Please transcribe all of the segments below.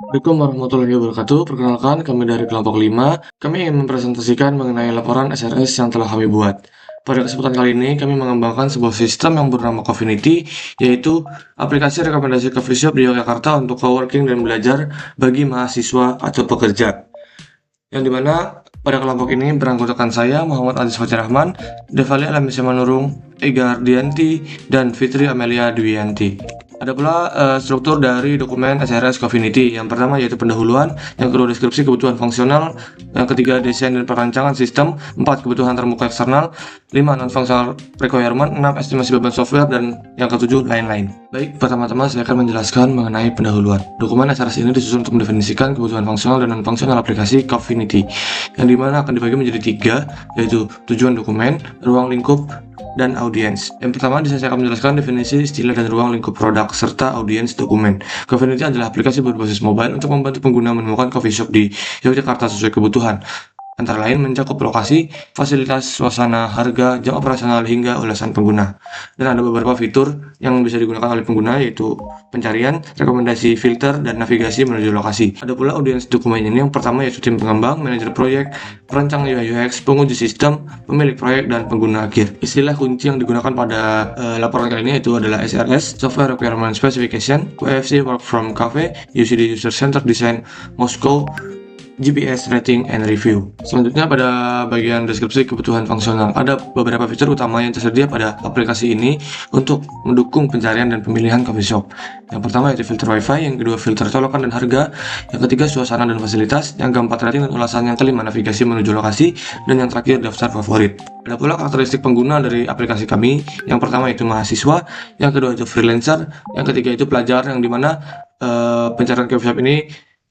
Assalamualaikum warahmatullahi wabarakatuh. Perkenalkan, kami dari kelompok 5. Kami ingin mempresentasikan mengenai laporan SRS yang telah kami buat. Pada kesempatan kali ini, kami mengembangkan sebuah sistem yang bernama Cofinity, yaitu aplikasi rekomendasi coffee shop di Yogyakarta untuk coworking dan belajar bagi mahasiswa atau pekerja. Yang dimana pada kelompok ini beranggotakan saya, Muhammad Aziz Fajar Rahman, Devali Alamisya Manurung, Ega Ardianti, dan Fitri Amelia Dwiyanti. Ada pula struktur dari dokumen SRS Cofinity. Yang pertama yaitu pendahuluan, yang kedua deskripsi kebutuhan fungsional, yang ketiga desain dan perancangan sistem, 4 kebutuhan termuka eksternal, 5 non-functional requirement, 6 estimasi beban software, dan yang ketujuh lain-lain. Baik, pertama-tama saya akan menjelaskan mengenai pendahuluan. Dokumen SRS ini disusun untuk mendefinisikan kebutuhan fungsional dan non-functional aplikasi Cofinity, yang dimana akan dibagi menjadi 3, yaitu tujuan dokumen, ruang lingkup, dan audiens. Yang pertama, di sini saya akan menjelaskan definisi istilah dan ruang lingkup produk serta audiens dokumen. Cofinity adalah aplikasi berbasis mobile untuk membantu pengguna menemukan coffee shop di Yogyakarta sesuai kebutuhan. Antara lain mencakup lokasi, fasilitas, suasana, harga, jam operasional, hingga ulasan pengguna. Dan ada beberapa fitur yang bisa digunakan oleh pengguna, yaitu pencarian, rekomendasi, filter, dan navigasi menuju lokasi. Ada pula audiens dokumen ini. Yang pertama yaitu tim pengembang, manajer proyek, perancang UI UX, penguji sistem, pemilik proyek, dan pengguna akhir. Istilah kunci yang digunakan pada laporan kali ini yaitu adalah SRS, Software Requirement Specification, UFC Work from Cafe, UCD User Centered Design, Moscow, GPS Rating and Review. Selanjutnya pada bagian deskripsi kebutuhan fungsional, ada beberapa fitur utama yang tersedia pada aplikasi ini untuk mendukung pencarian dan pemilihan coffee shop. Yang pertama yaitu filter wifi, yang kedua filter colokan dan harga, yang ketiga suasana dan fasilitas, yang keempat rating dan ulasan, yang kelima navigasi menuju lokasi, dan yang terakhir daftar favorit. Ada pula karakteristik pengguna dari aplikasi kami. Yang pertama yaitu mahasiswa, yang kedua itu freelancer, yang ketiga itu pelajar, yang dimana pencarian coffee shop ini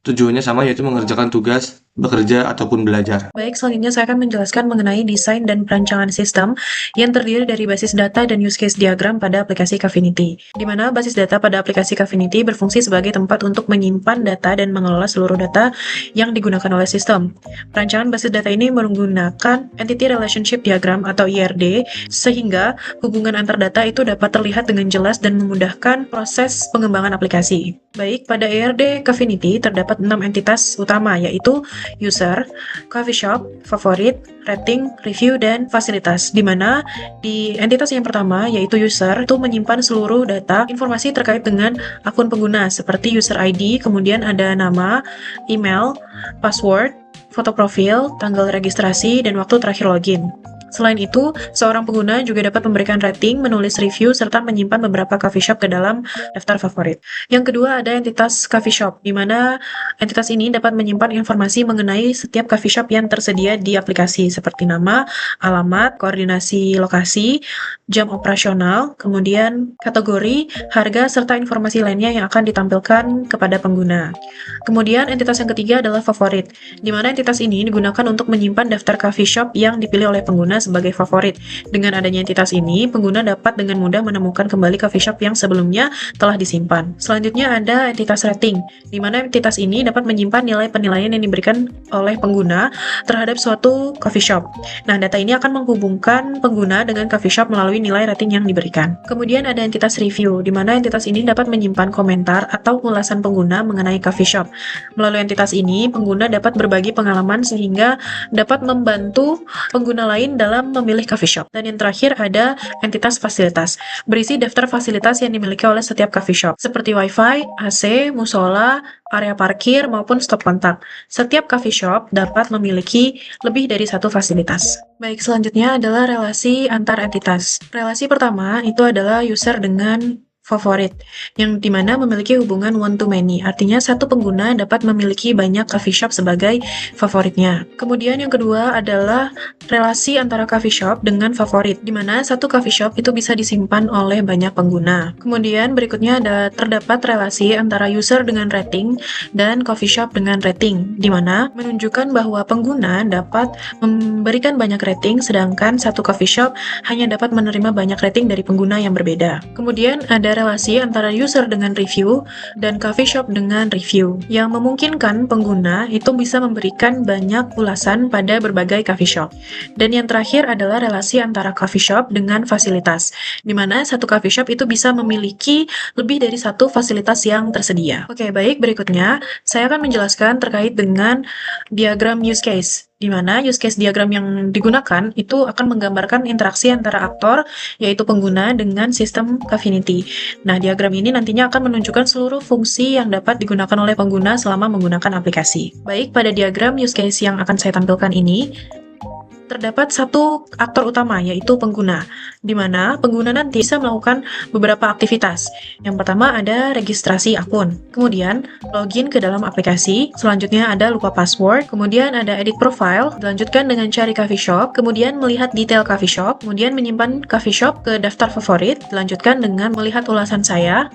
tujuannya sama, yaitu mengerjakan tugas, bekerja, ataupun belajar. Baik, selanjutnya saya akan menjelaskan mengenai desain dan perancangan sistem yang terdiri dari basis data dan use case diagram pada aplikasi Cofinity. Di mana basis data pada aplikasi Cofinity berfungsi sebagai tempat untuk menyimpan data dan mengelola seluruh data yang digunakan oleh sistem. Perancangan basis data ini menggunakan Entity Relationship Diagram atau IRD, sehingga hubungan antar data itu dapat terlihat dengan jelas dan memudahkan proses pengembangan aplikasi. Baik, pada IRD Cofinity terdapat 6 entitas utama, yaitu user, coffee shop, favorit, rating, review, dan fasilitas. Di mana di entitas yang pertama yaitu user itu menyimpan seluruh data informasi terkait dengan akun pengguna seperti user ID, kemudian ada nama, email, password, foto profil, tanggal registrasi, dan waktu terakhir login. Selain itu, seorang pengguna juga dapat memberikan rating, menulis review, serta menyimpan beberapa coffee shop ke dalam daftar favorit. Yang kedua ada entitas coffee shop, di mana entitas ini dapat menyimpan informasi mengenai setiap coffee shop yang tersedia di aplikasi, seperti nama, alamat, koordinasi lokasi, jam operasional, kemudian kategori, harga, serta informasi lainnya yang akan ditampilkan kepada pengguna. Kemudian entitas yang ketiga adalah favorit, di mana entitas ini digunakan untuk menyimpan daftar coffee shop yang dipilih oleh pengguna sebagai favorit. Dengan adanya entitas ini, pengguna dapat dengan mudah menemukan kembali coffee shop yang sebelumnya telah disimpan. Selanjutnya ada entitas rating, di mana entitas ini dapat menyimpan nilai penilaian yang diberikan oleh pengguna terhadap suatu coffee shop. Nah, data ini akan menghubungkan pengguna dengan coffee shop melalui nilai rating yang diberikan. Kemudian ada entitas review, di mana entitas ini dapat menyimpan komentar atau ulasan pengguna mengenai coffee shop. Melalui entitas ini, pengguna dapat berbagi pengalaman sehingga dapat membantu pengguna lain dalam memilih coffee shop. Dan yang terakhir ada entitas fasilitas, berisi daftar fasilitas yang dimiliki oleh setiap coffee shop, seperti wifi, AC, musola, area parkir, maupun stop kontak. Setiap coffee shop dapat memiliki lebih dari satu fasilitas. Baik, selanjutnya adalah relasi antar entitas. Relasi pertama itu adalah user dengan favorit, yang dimana memiliki hubungan one to many, artinya satu pengguna dapat memiliki banyak coffee shop sebagai favoritnya. Kemudian yang kedua adalah relasi antara coffee shop dengan favorit, dimana satu coffee shop itu bisa disimpan oleh banyak pengguna. Kemudian berikutnya terdapat relasi antara user dengan rating dan coffee shop dengan rating, dimana menunjukkan bahwa pengguna dapat memberikan banyak rating, sedangkan satu coffee shop hanya dapat menerima banyak rating dari pengguna yang berbeda. Kemudian ada relasi antara user dengan review dan coffee shop dengan review, yang memungkinkan pengguna itu bisa memberikan banyak ulasan pada berbagai coffee shop. Dan yang terakhir adalah relasi antara coffee shop dengan fasilitas, di mana satu coffee shop itu bisa memiliki lebih dari satu fasilitas yang tersedia. Oke, baik, berikutnya saya akan menjelaskan terkait dengan diagram use case, di mana use case diagram yang digunakan itu akan menggambarkan interaksi antara aktor, yaitu pengguna, dengan sistem Cofinity. Nah, diagram ini nantinya akan menunjukkan seluruh fungsi yang dapat digunakan oleh pengguna selama menggunakan aplikasi. Baik, pada diagram use case yang akan saya tampilkan ini, terdapat satu aktor utama, yaitu pengguna, di mana pengguna nanti bisa melakukan beberapa aktivitas. Yang pertama ada registrasi akun, kemudian login ke dalam aplikasi, selanjutnya ada lupa password, kemudian ada edit profile, dilanjutkan dengan cari coffee shop, kemudian melihat detail coffee shop, kemudian menyimpan coffee shop ke daftar favorit, dilanjutkan dengan melihat ulasan saya,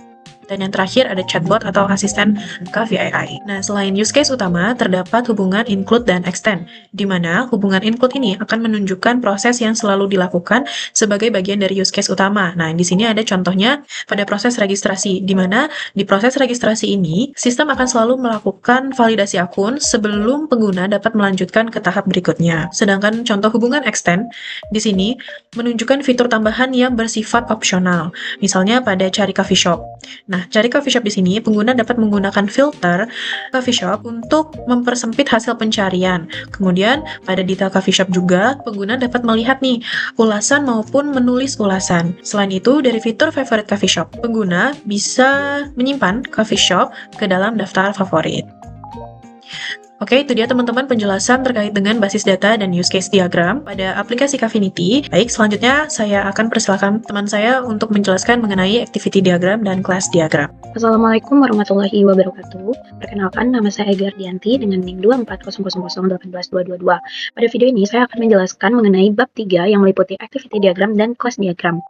dan yang terakhir ada chatbot atau asisten Coffee AI. Nah, selain use case utama, terdapat hubungan include dan extend, di mana hubungan include ini akan menunjukkan proses yang selalu dilakukan sebagai bagian dari use case utama. Nah, di sini ada contohnya pada proses registrasi, di mana di proses registrasi ini, sistem akan selalu melakukan validasi akun sebelum pengguna dapat melanjutkan ke tahap berikutnya. Sedangkan contoh hubungan extend, di sini menunjukkan fitur tambahan yang bersifat opsional, misalnya pada cari coffee shop. Nah, cari coffee shop di sini, pengguna dapat menggunakan filter coffee shop untuk mempersempit hasil pencarian. Kemudian, pada detail coffee shop juga, pengguna dapat melihat nih, ulasan maupun menulis ulasan. Selain itu, dari fitur favorite coffee shop, pengguna bisa menyimpan coffee shop ke dalam daftar favorit. Oke, itu dia teman-teman penjelasan terkait dengan basis data dan use case diagram pada aplikasi Cofinity. Baik, selanjutnya saya akan persilakan teman saya untuk menjelaskan mengenai activity diagram dan class diagram. Assalamualaikum warahmatullahi wabarakatuh. Perkenalkan, nama saya Ega Ardianti dengan NIM 24000182222. Pada video ini saya akan menjelaskan mengenai bab 3 yang meliputi activity diagram dan class diagram.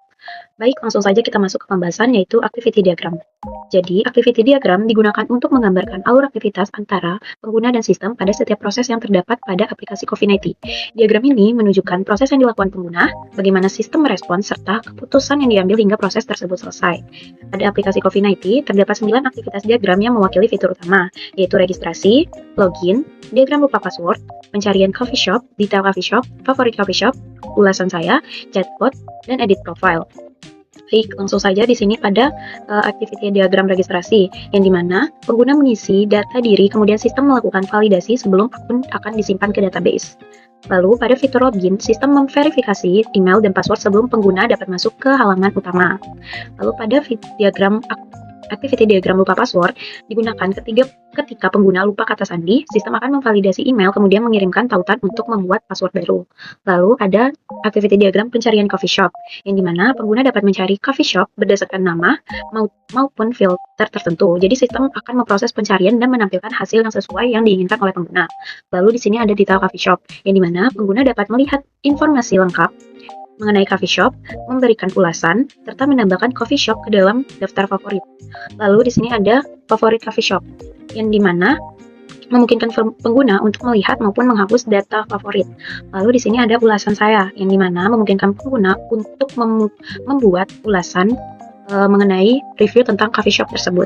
Baik, langsung saja kita masuk ke pembahasan, yaitu activity diagram. Jadi, activity diagram digunakan untuk menggambarkan alur aktivitas antara pengguna dan sistem pada setiap proses yang terdapat pada aplikasi Cofinity. Diagram ini menunjukkan proses yang dilakukan pengguna, bagaimana sistem merespon, serta keputusan yang diambil hingga proses tersebut selesai. Pada aplikasi Cofinity, terdapat 9 aktivitas diagram yang mewakili fitur utama, yaitu registrasi, login, diagram lupa password, pencarian coffee shop, detail coffee shop, favorit coffee shop, ulasan saya, chatbot, dan edit profile. Baik, langsung saja di sini pada activity diagram registrasi, yang dimana pengguna mengisi data diri, kemudian sistem melakukan validasi sebelum akun akan disimpan ke database. Lalu pada fitur login, sistem memverifikasi email dan password sebelum pengguna dapat masuk ke halaman utama. Lalu pada activity diagram lupa password digunakan ketika pengguna lupa kata sandi, sistem akan memvalidasi email kemudian mengirimkan tautan untuk membuat password baru. Lalu ada activity diagram pencarian coffee shop, yang dimana pengguna dapat mencari coffee shop berdasarkan nama maupun filter tertentu. Jadi sistem akan memproses pencarian dan menampilkan hasil yang sesuai yang diinginkan oleh pengguna. Lalu di sini ada detail coffee shop, yang dimana pengguna dapat melihat informasi lengkap mengenai coffee shop, memberikan ulasan, serta menambahkan coffee shop ke dalam daftar favorit. Lalu di sini ada favorit coffee shop, yang dimana memungkinkan pengguna untuk melihat maupun menghapus data favorit. Lalu di sini ada ulasan saya, yang dimana memungkinkan pengguna untuk membuat ulasan mengenai review tentang coffee shop tersebut.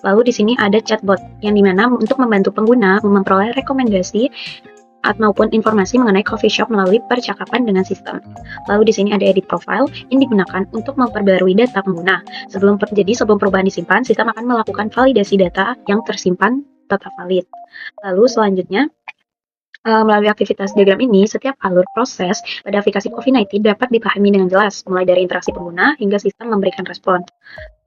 Lalu di sini ada chatbot, yang dimana untuk membantu pengguna memperoleh rekomendasi maupun informasi mengenai coffee shop melalui percakapan dengan sistem. Lalu di sini ada edit profile yang digunakan untuk memperbarui data pengguna. Sebelum perubahan disimpan, sistem akan melakukan validasi data yang tersimpan tetap valid. Lalu selanjutnya, melalui aktivitas diagram ini, setiap alur proses pada aplikasi Cofinity dapat dipahami dengan jelas, mulai dari interaksi pengguna hingga sistem memberikan respon.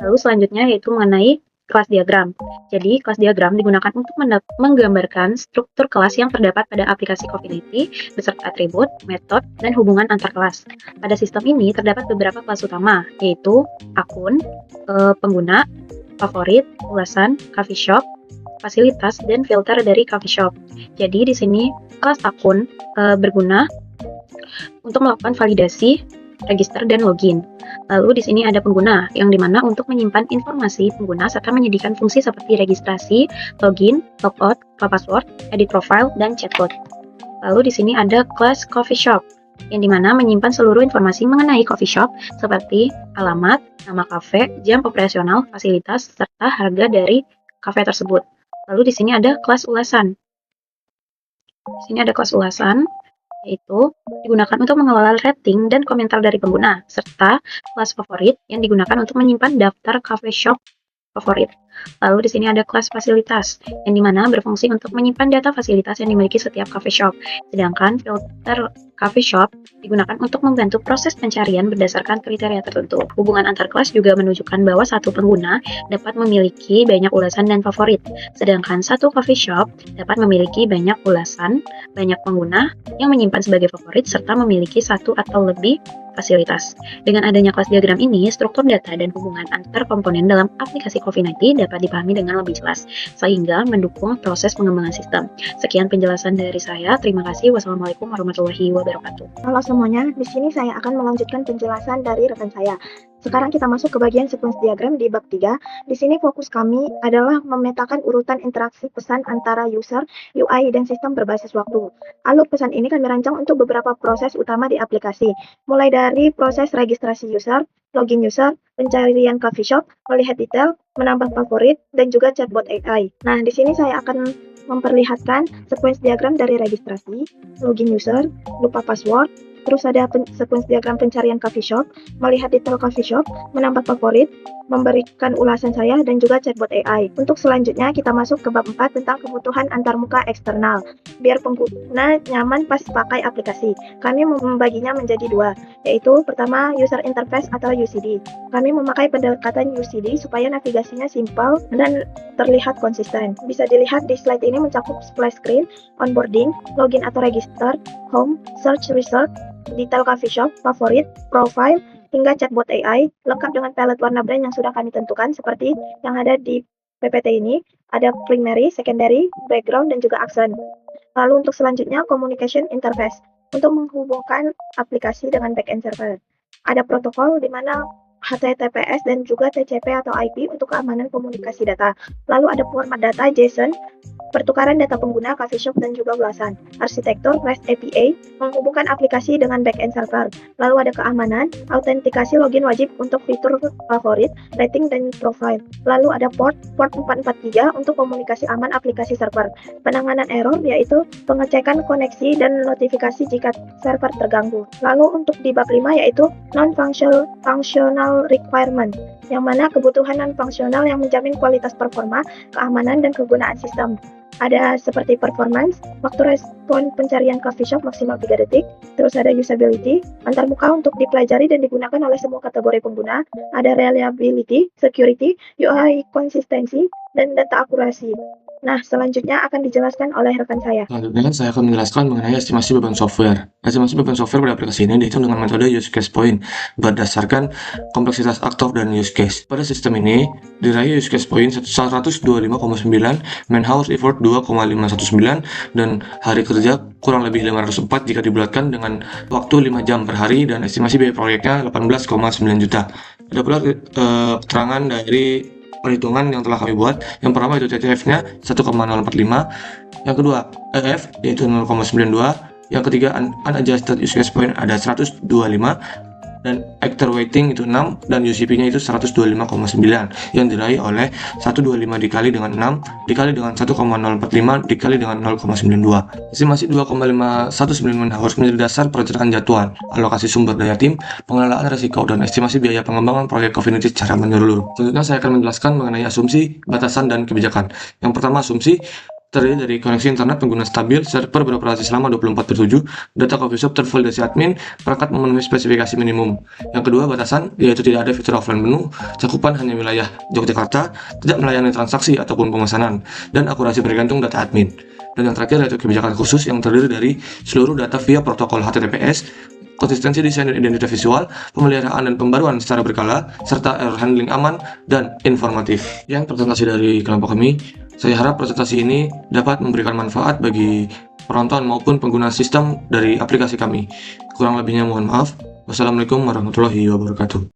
Lalu selanjutnya yaitu mengenai kelas diagram. Jadi, kelas diagram digunakan untuk menggambarkan struktur kelas yang terdapat pada aplikasi Cofinity beserta atribut, metode, dan hubungan antar kelas. Pada sistem ini terdapat beberapa kelas utama, yaitu akun, pengguna, favorit, ulasan, coffee shop, fasilitas, dan filter dari coffee shop. Jadi, di sini kelas akun berguna untuk melakukan validasi, register, dan login. Lalu di sini ada pengguna, yang dimana untuk menyimpan informasi pengguna serta menyediakan fungsi seperti registrasi, login, logout, password, edit profile, dan chatbot. Lalu di sini ada kelas coffee shop, yang dimana menyimpan seluruh informasi mengenai coffee shop seperti alamat, nama kafe, jam operasional, fasilitas, serta harga dari kafe tersebut. Lalu di sini ada kelas ulasan. Di sini ada kelas ulasan, yaitu digunakan untuk mengelola rating dan komentar dari pengguna, serta kelas favorit yang digunakan untuk menyimpan daftar cafe shop favorit. Lalu di sini ada kelas fasilitas, yang dimana berfungsi untuk menyimpan data fasilitas yang dimiliki setiap cafe shop. Sedangkan filter cafe shop digunakan untuk membantu proses pencarian berdasarkan kriteria tertentu. Hubungan antar kelas juga menunjukkan bahwa satu pengguna dapat memiliki banyak ulasan dan favorit, sedangkan satu coffee shop dapat memiliki banyak ulasan, banyak pengguna yang menyimpan sebagai favorit, serta memiliki satu atau lebih fasilitas. Dengan adanya kelas diagram ini, struktur data dan hubungan antar komponen dalam aplikasi Coffeenity dapat dipahami dengan lebih jelas, sehingga mendukung proses pengembangan sistem. Sekian penjelasan dari saya. Terima kasih. Wassalamualaikum warahmatullahi wabarakatuh. Halo semuanya, di sini saya akan melanjutkan penjelasan dari rekan saya. Sekarang kita masuk ke bagian sequence diagram di bab 3. Di sini fokus kami adalah memetakan urutan interaksi pesan antara user, UI, dan sistem berbasis waktu. Alur pesan ini kami rancang untuk beberapa proses utama di aplikasi, mulai dari proses registrasi user, login user, pencarian coffee shop, melihat detail, menambah favorit, dan juga chatbot AI. Nah, di sini saya akan memperlihatkan sequence diagram dari registrasi, login user, lupa password, terus ada sequence diagram pencarian coffee shop, melihat detail coffee shop, menambah favorit, memberikan ulasan saya, dan juga chatbot AI. Untuk selanjutnya kita masuk ke bab 4 tentang kebutuhan antarmuka eksternal, biar pengguna nyaman pas pakai aplikasi. Kami membaginya menjadi dua, yaitu pertama user interface atau UCD. Kami memakai pendekatan UCD supaya navigasinya simpel dan terlihat konsisten. Bisa dilihat di slide ini mencakup splash screen, onboarding, login atau register, home, search result, detail coffee shop, favorit, profile, hingga chatbot AI, lengkap dengan palette warna brand yang sudah kami tentukan seperti yang ada di PPT ini, ada primary, secondary, background, dan juga accent. Lalu untuk selanjutnya, communication interface, untuk menghubungkan aplikasi dengan backend server. Ada protokol di mana HTTPS dan juga TCP atau IP untuk keamanan komunikasi data. Lalu ada format data JSON, pertukaran data pengguna, coffee shop, dan juga ulasan. Arsitektur REST API menghubungkan aplikasi dengan backend server. Lalu ada keamanan, autentikasi login wajib untuk fitur favorit, rating, dan profile. Lalu ada port 443 untuk komunikasi aman aplikasi server. Penanganan error yaitu pengecekan koneksi dan notifikasi jika server terganggu. Lalu untuk di bab 5 yaitu non-functional requirement, yang mana kebutuhan non-fungsional yang menjamin kualitas performa, keamanan, dan kegunaan sistem. Ada seperti performance, waktu respon pencarian coffee shop maksimal 3 detik, terus ada usability, antarmuka untuk dipelajari dan digunakan oleh semua kategori pengguna, ada reliability, security, UI konsistensi, dan data akurasi. Nah, selanjutnya akan dijelaskan oleh rekan saya. Selanjutnya, saya akan menjelaskan mengenai estimasi beban software. Estimasi beban software pada aplikasi ini dihitung dengan metode use case point berdasarkan kompleksitas aktor dan use case. Pada sistem ini, diraih use case point 125,9, man hours effort 2,519, dan hari kerja kurang lebih 504 jika dibulatkan dengan waktu 5 jam per hari, dan estimasi biaya proyeknya 18,9 juta. Ada pula keterangan dari perhitungan yang telah kami buat. Yang pertama itu TTF-nya 1,045, yang kedua EF yaitu 0,92, yang ketiga unadjusted use case point ada 125, dan actor weighting itu 6, dan UCP-nya itu 125,9 yang diraih oleh 125 dikali dengan 6 dikali dengan 1,045 dikali dengan 0,92. Estimasi 2,519 hours menjadi dasar perencanaan jadwal, alokasi sumber daya tim, pengelolaan risiko, dan estimasi biaya pengembangan proyek Coffeenity secara menyeluruh. Selanjutnya saya akan menjelaskan mengenai asumsi, batasan, dan kebijakan. Yang pertama, asumsi terdiri dari koneksi internet pengguna stabil, server beroperasi selama 24/7, data coffee shop tervalidasi admin, perangkat memenuhi spesifikasi minimum. Yang kedua, batasan, yaitu tidak ada fitur offline menu, cakupan hanya wilayah Yogyakarta, tidak melayani transaksi ataupun pemesanan, dan akurasi bergantung data admin. Dan yang terakhir yaitu kebijakan khusus yang terdiri dari seluruh data via protokol HTTPS, konsistensi desain dan identitas visual, pemeliharaan dan pembaruan secara berkala, serta error handling aman dan informatif. Yang presentasi dari kelompok kami, saya harap presentasi ini dapat memberikan manfaat bagi penonton maupun pengguna sistem dari aplikasi kami. Kurang lebihnya mohon maaf. Wassalamualaikum warahmatullahi wabarakatuh.